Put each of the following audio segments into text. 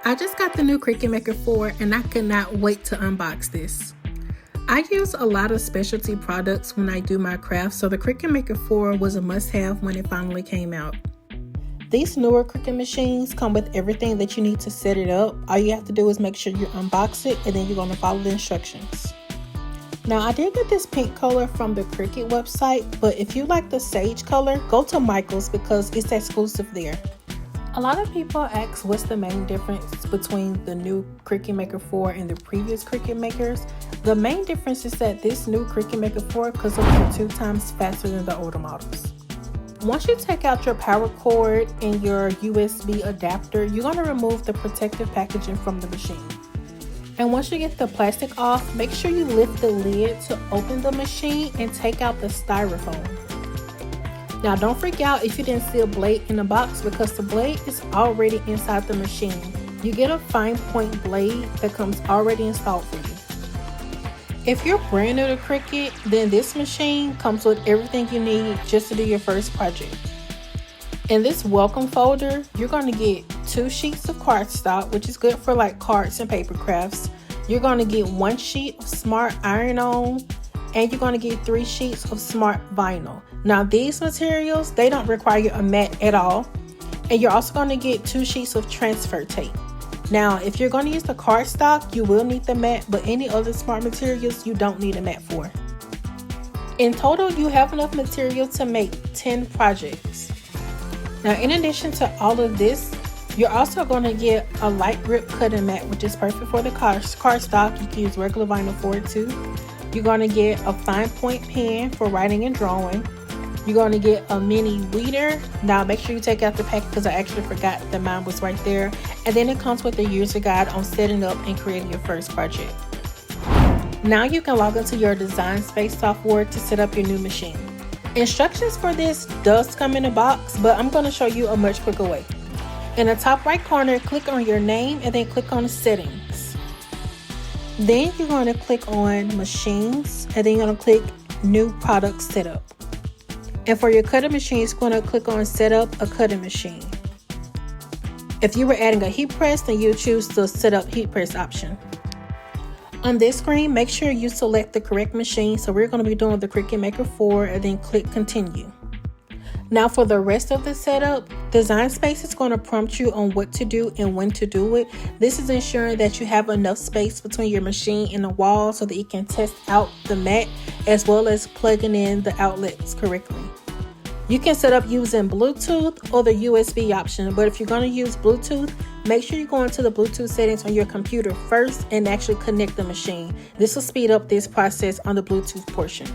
I just got the new Cricut Maker 4 and I could not wait to unbox this. I use a lot of specialty products when I do my crafts, so the Cricut Maker 4 was a must-have when it finally came out. These newer Cricut machines come with everything that you need to set it up. All you have to do is make sure you unbox it and then you're going to follow the instructions. Now, I did get this pink color from the Cricut website, but if you like the sage color, go to Michael's because it's exclusive there. A lot of people ask what's the main difference between the new Cricut Maker 4 and the previous Cricut Makers. The main difference is that this new Cricut Maker 4 goes up to 2 times faster than the older models. Once you take out your power cord and your USB adapter, you're going to remove the protective packaging from the machine. And once you get the plastic off, make sure you lift the lid to open the machine and take out the styrofoam. Now don't freak out if you didn't see a blade in the box because the blade is already inside the machine. You get a fine point blade that comes already installed for you. If you're brand new to Cricut, then this machine comes with everything you need just to do your first project. In this welcome folder, you're going to get 2 sheets of cardstock, which is good for like cards and paper crafts. You're going to get 1 sheet of smart iron-on, and you're going to get 3 sheets of smart vinyl. Now these materials, they don't require a mat at all. And you're also going to get 2 sheets of transfer tape. Now, if you're going to use the cardstock, you will need the mat, but any other smart materials, you don't need a mat for. In total, you have enough material to make 10 projects. Now, in addition to all of this, you're also going to get a light grip cutting mat, which is perfect for the cardstock. You can use regular vinyl for it too. You're going to get a fine point pen for writing and drawing. You're going to get a mini weeder. Now make sure you take out the pack because I actually forgot that mine was right there. And then it comes with a user guide on setting up and creating your first project. Now you can log into your Design Space software to set up your new machine. Instructions for this does come in a box, but I'm going to show you a much quicker way. In the top right corner, click on your name and then click on settings. Then you're going to click on machines and then you're going to click new product setup. And for your cutting machine, it's going to click on set up a cutting machine. If you were adding a heat press, then you choose the set up heat press option. On this screen, make sure you select the correct machine. So we're going to be doing the Cricut Maker 4 and then click continue. Now for the rest of the setup, Design Space is going to prompt you on what to do and when to do it. This is ensuring that you have enough space between your machine and the wall so that it can test out the mat as well as plugging in the outlets correctly. You can set up using Bluetooth or the USB option, but if you're going to use Bluetooth, make sure you go into the Bluetooth settings on your computer first and actually connect the machine. This will speed up this process on the Bluetooth portion.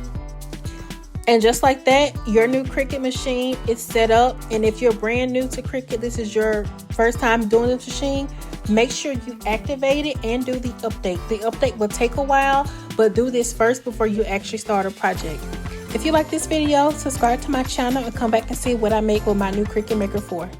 And just like that, your new Cricut machine is set up. And if you're brand new to Cricut, this is your first time doing this machine, make sure you activate it and do the update. The update will take a while, but do this first before you actually start a project. If you like this video, subscribe to my channel and come back and see what I make with my new Cricut Maker 4.